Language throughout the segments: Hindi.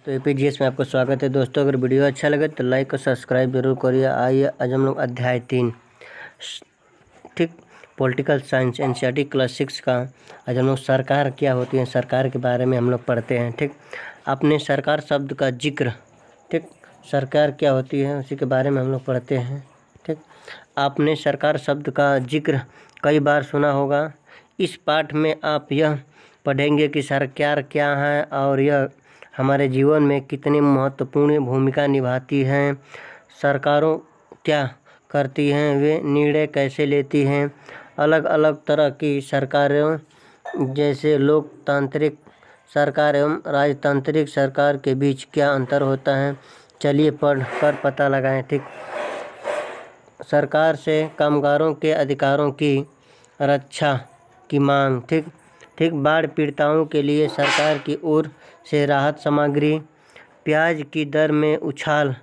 तो एपीजीएस में आपका स्वागत है दोस्तों। अगर वीडियो अच्छा लगे तो लाइक और सब्सक्राइब जरूर करिए। आइए आज हम लोग अध्याय 3 ठीक पॉलिटिकल साइंस एनसीईआरटी क्लास 6 का आज हम लोग सरकार क्या होती है, सरकार के बारे में हम लोग पढ़ते हैं। ठीक, आपने सरकार शब्द का जिक्र, ठीक, सरकार क्या होती है उसी के बारे में हम लोग पढ़ते हैं। ठीक, आपने सरकार शब्द का जिक्र कई बार सुना होगा। इस पाठ में आप यह पढ़ेंगे कि सरकार क्या है और यह हमारे जीवन में कितनी महत्वपूर्ण भूमिका निभाती हैं, सरकारों क्या करती हैं, वे निर्णय कैसे लेती हैं, अलग अलग तरह की सरकारों जैसे लोकतांत्रिक सरकार एवं राजतांत्रिक सरकार के बीच क्या अंतर होता है, चलिए पढ़ कर पता लगाएं। ठीक, सरकार से कामगारों के अधिकारों की रक्षा की मांग। ठीक, बाढ़ पीड़ितों के लिए सरकार की ओर से राहत सामग्री। प्याज की दर में उछाल,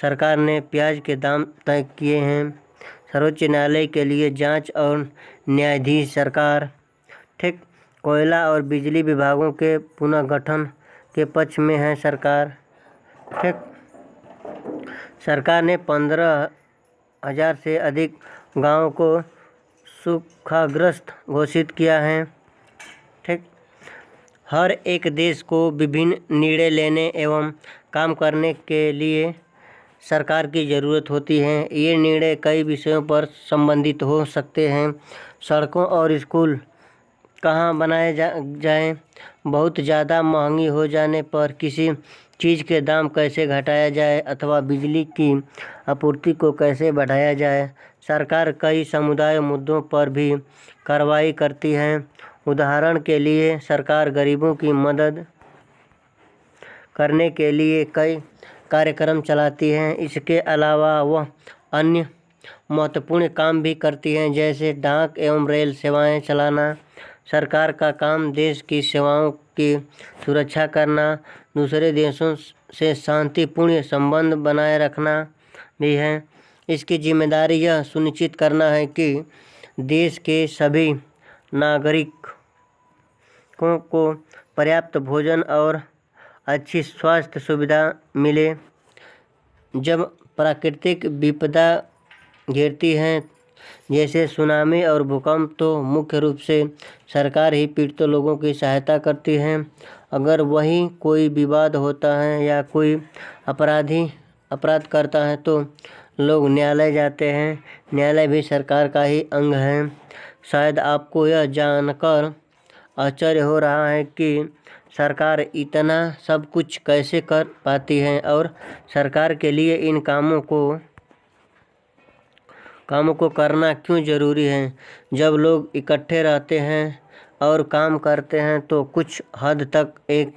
सरकार ने प्याज के दाम तय किए हैं। सर्वोच्च न्यायालय के लिए जांच और न्यायाधीश सरकार। ठीक, कोयला और बिजली विभागों के पुनर्गठन के पक्ष में है सरकार। ठीक, सरकार ने 15,000 से अधिक गांवों को सूखाग्रस्त घोषित किया है। ठीक, हर एक देश को विभिन्न निर्णय लेने एवं काम करने के लिए सरकार की ज़रूरत होती है। ये निर्णय कई विषयों पर संबंधित हो सकते हैं। सड़कों और स्कूल कहाँ बनाए जाएं, बहुत ज़्यादा महंगी हो जाने पर किसी चीज़ के दाम कैसे घटाया जाए अथवा बिजली की आपूर्ति को कैसे बढ़ाया जाए। सरकार कई समुदाय मुद्दों पर भी कार्रवाई करती है। उदाहरण के लिए सरकार गरीबों की मदद करने के लिए कई कार्यक्रम चलाती है। इसके अलावा वह अन्य महत्वपूर्ण काम भी करती हैं, जैसे डाक एवं रेल सेवाएं चलाना। सरकार का काम देश की सेवाओं की सुरक्षा करना, दूसरे देशों से शांतिपूर्ण संबंध बनाए रखना भी है। इसकी जिम्मेदारी यह सुनिश्चित करना है कि देश के सभी नागरिकों को पर्याप्त भोजन और अच्छी स्वास्थ्य सुविधा मिले। जब प्राकृतिक विपदा घेरती है जैसे सुनामी और भूकंप, तो मुख्य रूप से सरकार ही पीड़ित लोगों की सहायता करती है। अगर वही कोई विवाद होता है या कोई अपराध करता है तो लोग न्यायालय जाते हैं। न्यायालय भी सरकार का ही अंग है। शायद आपको यह जानकर आश्चर्य हो रहा है कि सरकार इतना सब कुछ कैसे कर पाती है और सरकार के लिए इन कामों को करना क्यों ज़रूरी है। जब लोग इकट्ठे रहते हैं और काम करते हैं तो कुछ हद तक एक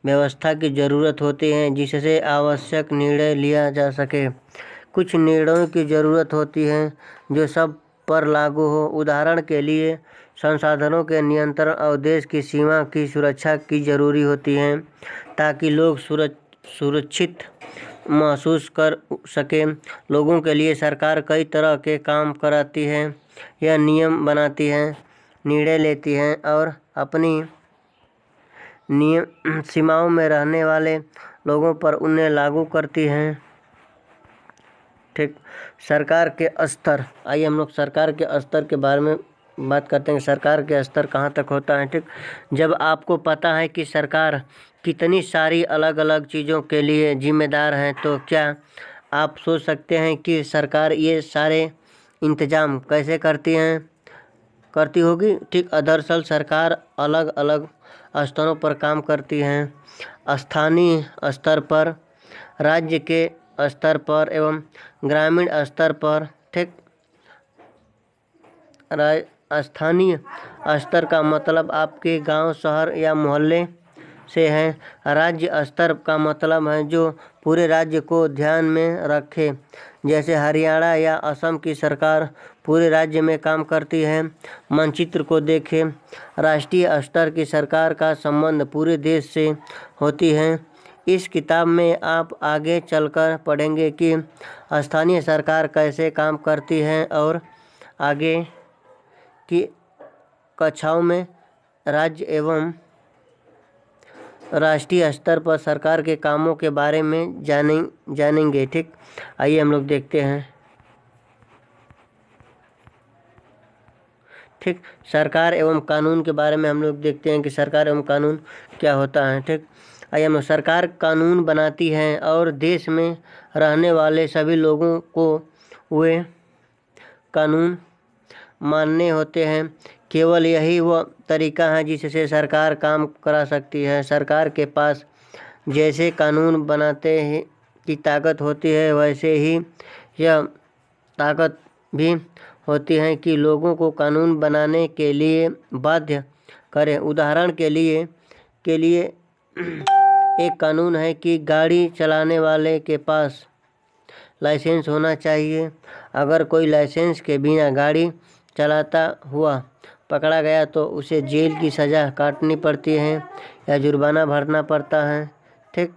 व्यवस्था की ज़रूरत होती है जिससे आवश्यक निर्णय लिया जा सके। कुछ निर्णयों की ज़रूरत होती है जो सब पर लागू हो। उदाहरण के लिए संसाधनों के नियंत्रण और देश की सीमा की सुरक्षा की जरूरी होती है ताकि लोग सुरक्षित महसूस कर सकें। लोगों के लिए सरकार कई तरह के काम कराती है। यह नियम बनाती है, निर्णय लेती है और अपनी नियम सीमाओं में रहने वाले लोगों पर उन्हें लागू करती है। ठीक, सरकार के स्तर। आइए हम लोग सरकार के स्तर के बारे में बात करते हैं। सरकार के स्तर कहाँ तक होता है। ठीक, जब आपको पता है कि सरकार कितनी सारी अलग अलग चीज़ों के लिए जिम्मेदार है तो क्या आप सोच सकते हैं कि सरकार ये सारे इंतजाम कैसे करती होगी। ठीक, दरअसल सरकार अलग अलग स्तरों पर काम करती हैं। स्थानीय स्तर पर, राज्य के स्तर पर एवं ग्रामीण स्तर पर। ठीक, स्थानीय स्तर का मतलब आपके गांव, शहर या मोहल्ले से है। राज्य स्तर का मतलब है जो पूरे राज्य को ध्यान में रखे, जैसे हरियाणा या असम की सरकार पूरे राज्य में काम करती है। मानचित्र को देखें। राष्ट्रीय स्तर की सरकार का संबंध पूरे देश से होती है। इस किताब में आप आगे चलकर पढ़ेंगे कि स्थानीय सरकार कैसे काम करती है और आगे की कक्षाओं में राज्य एवं राष्ट्रीय स्तर पर सरकार के कामों के बारे में जानेंगे। ठीक, आइए हम लोग देखते हैं। ठीक, सरकार एवं कानून के बारे में हम लोग देखते हैं कि सरकार एवं कानून क्या होता है। ठीक, आइए हम लोग, सरकार कानून बनाती है और देश में रहने वाले सभी लोगों को वे कानून मानने होते हैं। केवल यही वह तरीका है जिससे सरकार काम करा सकती है। सरकार के पास जैसे कानून बनाते ही की ताकत होती है, वैसे ही यह ताकत भी होती है कि लोगों को कानून बनाने के लिए बाध्य करें। उदाहरण के लिए एक कानून है कि गाड़ी चलाने वाले के पास लाइसेंस होना चाहिए। अगर कोई लाइसेंस के बिना गाड़ी चलाता हुआ पकड़ा गया तो उसे जेल की सज़ा काटनी पड़ती है या जुर्माना भरना पड़ता है। ठीक,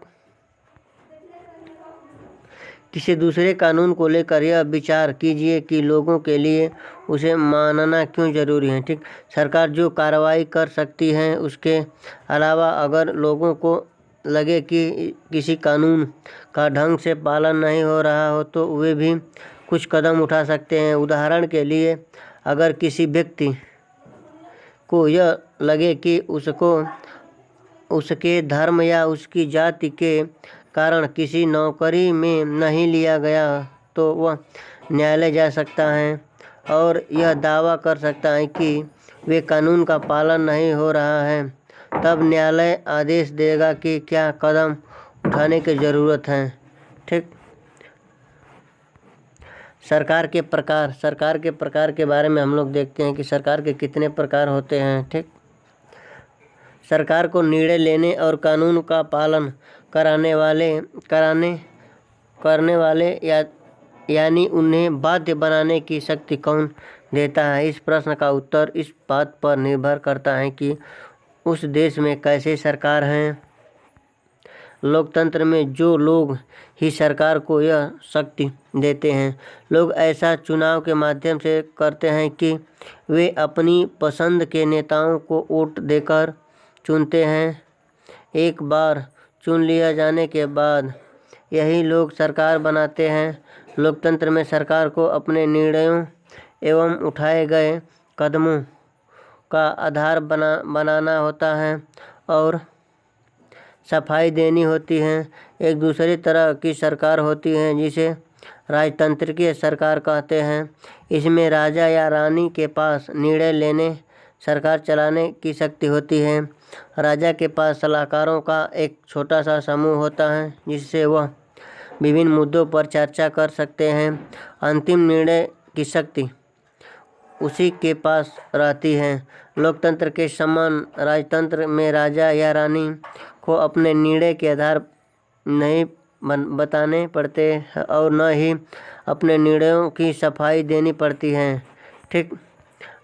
किसी दूसरे कानून को लेकर यह विचार कीजिए कि लोगों के लिए उसे मानना क्यों ज़रूरी है। ठीक, सरकार जो कार्रवाई कर सकती है, उसके अलावा अगर लोगों को लगे कि किसी कानून का ढंग से पालन नहीं हो रहा हो तो वे भी कुछ कदम उठा सकते हैं। उदाहरण के लिए, अगर किसी व्यक्ति को यह लगे कि उसको उसके धर्म या उसकी जाति के कारण किसी नौकरी में नहीं लिया गया तो वह न्यायालय जा सकता है और यह दावा कर सकता है कि वे कानून का पालन नहीं हो रहा है। तब न्यायालय आदेश देगा कि क्या कदम उठाने की ज़रूरत है। ठीक, सरकार के प्रकार के बारे में हम लोग देखते हैं कि सरकार के कितने प्रकार होते हैं। ठीक, सरकार को निर्णय लेने और कानून का पालन करने वाले यानी उन्हें बाध्य बनाने की शक्ति कौन देता है। इस प्रश्न का उत्तर इस बात पर निर्भर करता है कि उस देश में कैसे सरकार है। लोकतंत्र में जो लोग ही सरकार को यह शक्ति देते हैं। लोग ऐसा चुनाव के माध्यम से करते हैं कि वे अपनी पसंद के नेताओं को वोट देकर चुनते हैं। एक बार चुन लिया जाने के बाद यही लोग सरकार बनाते हैं। लोकतंत्र में सरकार को अपने निर्णयों एवं उठाए गए कदमों का आधार बनाना होता है और सफाई देनी होती है। एक दूसरी तरह की सरकार होती है जिसे राजतंत्रिक सरकार कहते हैं। इसमें राजा या रानी के पास निर्णय लेने, सरकार चलाने की शक्ति होती है। राजा के पास सलाहकारों का एक छोटा सा समूह होता है जिससे वह विभिन्न मुद्दों पर चर्चा कर सकते हैं। अंतिम निर्णय की शक्ति उसी के पास रहती है। लोकतंत्र के समान राजतंत्र में राजा या रानी को अपने निर्णय के आधार नहीं बताने पड़ते और न ही अपने निर्णयों की सफाई देनी पड़ती है। ठीक,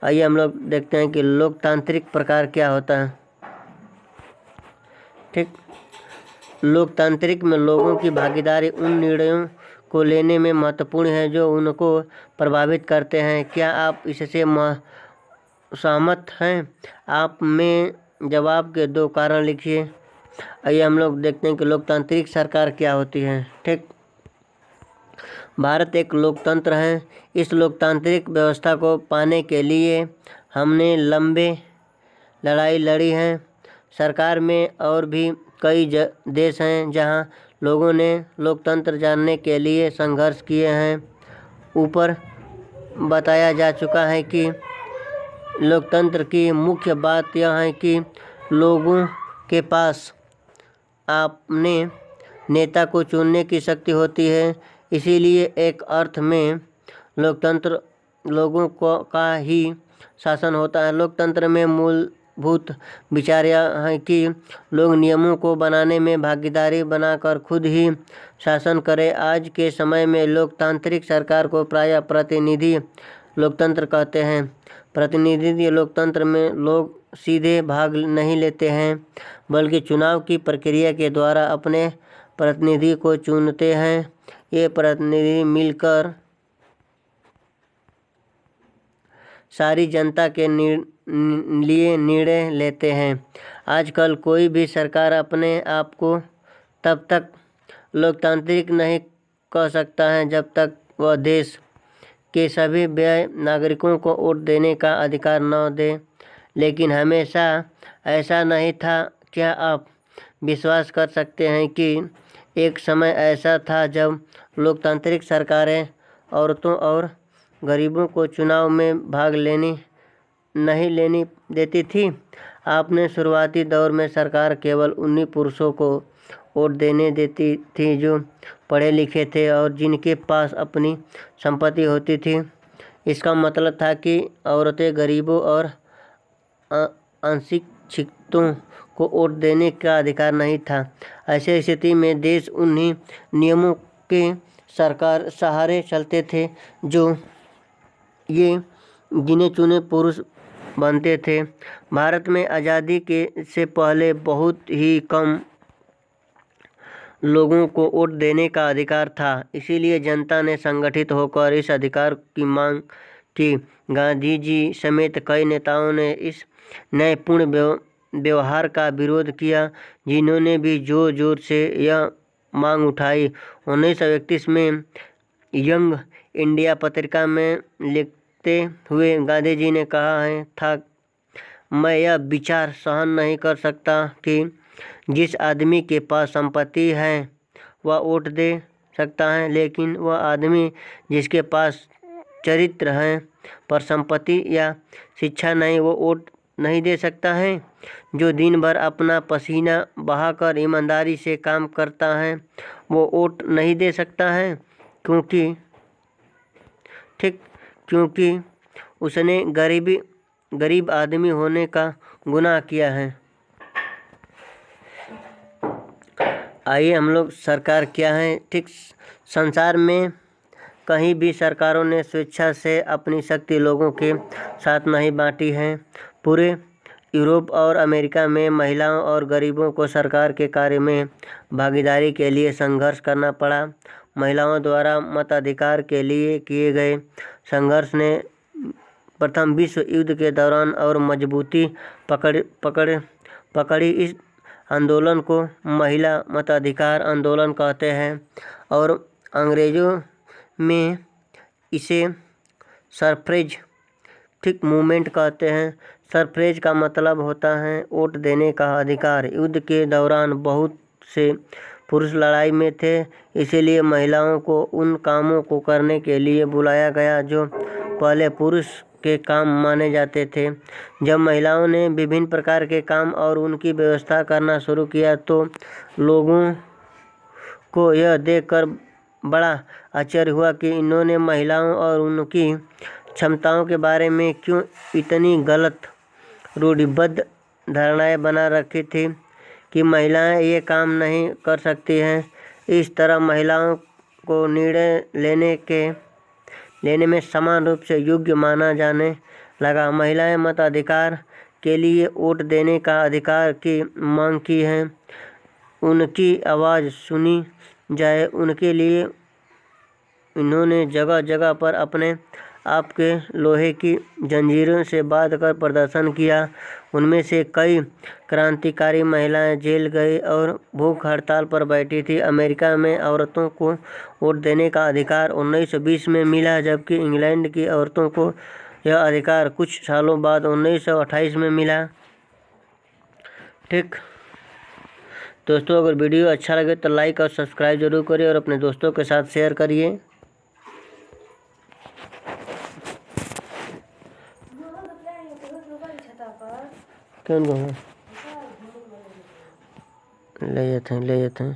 आइए हम लोग देखते हैं कि लोकतांत्रिक प्रकार क्या होता है। ठीक, लोकतांत्रिक में लोगों की भागीदारी उन निर्णयों को लेने में महत्वपूर्ण है जो उनको प्रभावित करते हैं। क्या आप इससे सहमत हैं? आप में जवाब के 2 कारण लिखिए। आइए हम लोग देखते हैं कि लोकतांत्रिक सरकार क्या होती है। ठीक, भारत एक लोकतंत्र है। इस लोकतांत्रिक व्यवस्था को पाने के लिए हमने लंबे लड़ाई लड़ी है। सरकार में और भी कई देश हैं जहां लोगों ने लोकतंत्र जानने के लिए संघर्ष किए हैं। ऊपर बताया जा चुका है कि लोकतंत्र की मुख्य बात यह है कि लोगों के पास अपने नेता को चुनने की शक्ति होती है। इसीलिए एक अर्थ में लोकतंत्र लोगों का ही शासन होता है। लोकतंत्र में मूलभूत विचार यह है कि लोग नियमों को बनाने में भागीदारी बनाकर खुद ही शासन करें। आज के समय में लोकतांत्रिक सरकार को प्रायः प्रतिनिधि लोकतंत्र कहते हैं। प्रतिनिधि लोकतंत्र में लोग सीधे भाग नहीं लेते हैं बल्कि चुनाव की प्रक्रिया के द्वारा अपने प्रतिनिधि को चुनते हैं। ये प्रतिनिधि मिलकर सारी जनता के लिए निर्णय लेते हैं। आजकल कोई भी सरकार अपने आप को तब तक लोकतांत्रिक नहीं कह सकता है जब तक वह देश के सभी व्यय नागरिकों को वोट देने का अधिकार न दे। लेकिन हमेशा ऐसा नहीं था। क्या आप विश्वास कर सकते हैं कि एक समय ऐसा था जब लोकतांत्रिक सरकारें औरतों और गरीबों को चुनाव में भाग नहीं लेनी देती थी? आपने शुरुआती दौर में सरकार केवल उन्हीं पुरुषों को वोट देने देती थी जो पढ़े लिखे थे और जिनके पास अपनी संपत्ति होती थी। इसका मतलब था कि औरतें, गरीबों और अशिक्षितों को वोट देने का अधिकार नहीं था। ऐसी स्थिति में देश उन्हीं नियमों के सरकार सहारे चलते थे जो ये गिने चुने पुरुष बनते थे। भारत में आज़ादी के से पहले बहुत ही कम लोगों को वोट देने का अधिकार था। इसीलिए जनता ने संगठित होकर इस अधिकार की मांग की। गांधी जी समेत कई नेताओं ने इस नए पूर्ण व्यवहार का विरोध किया, जिन्होंने भी जोर जोर से यह मांग उठाई। 1931 में यंग इंडिया पत्रिका में लिखते हुए गांधी जी ने कहा था, मैं यह विचार सहन नहीं कर सकता कि जिस आदमी के पास संपत्ति है वह वोट दे सकता है, लेकिन वह आदमी जिसके पास चरित्र है पर संपत्ति या शिक्षा नहीं, वो वोट नहीं दे सकता है। जो दिन भर अपना पसीना बहाकर ईमानदारी से काम करता है वो वोट नहीं दे सकता है, क्योंकि उसने गरीब आदमी होने का गुनाह किया है। आइए हम लोग सरकार क्या है। ठीक, संसार में कहीं भी सरकारों ने स्वेच्छा से अपनी शक्ति लोगों के साथ नहीं बांटी है। पूरे यूरोप और अमेरिका में महिलाओं और गरीबों को सरकार के कार्य में भागीदारी के लिए संघर्ष करना पड़ा। महिलाओं द्वारा मताधिकार के लिए किए गए संघर्ष ने प्रथम विश्व युद्ध के दौरान और मजबूती पकड़ी। इस आंदोलन को महिला मताधिकार आंदोलन कहते हैं और अंग्रेज़ों में इसे सरफ्रेज मूवमेंट कहते हैं। सरफ्रेज का मतलब होता है वोट देने का अधिकार। युद्ध के दौरान बहुत से पुरुष लड़ाई में थे, इसीलिए महिलाओं को उन कामों को करने के लिए बुलाया गया जो पहले पुरुष के काम माने जाते थे। जब महिलाओं ने विभिन्न प्रकार के काम और उनकी व्यवस्था करना शुरू किया तो लोगों को यह देखकर बड़ा आश्चर्य हुआ कि इन्होंने महिलाओं और उनकी क्षमताओं के बारे में क्यों इतनी गलत रूढ़िबद्ध धारणाएं बना रखी थी कि महिलाएं ये काम नहीं कर सकती हैं। इस तरह महिलाओं को निर्णय लेने में समान रूप से योग्य माना जाने लगा। महिलाएं मताधिकार के लिए वोट देने का अधिकार की मांग की है। उनकी आवाज़ सुनी जाए, उनके लिए इन्होंने जगह जगह पर अपने आप के लोहे की जंजीरों से बांधकर प्रदर्शन किया। उनमें से कई क्रांतिकारी महिलाएं जेल गई और भूख हड़ताल पर बैठी थी। अमेरिका में औरतों को वोट देने का अधिकार 1920 में मिला, जबकि इंग्लैंड की औरतों को यह अधिकार कुछ सालों बाद 1928 में मिला। ठीक दोस्तों, अगर वीडियो अच्छा लगे तो लाइक और सब्सक्राइब जरूर करिए और अपने दोस्तों के साथ शेयर करिए। क्यों ले जाते हैं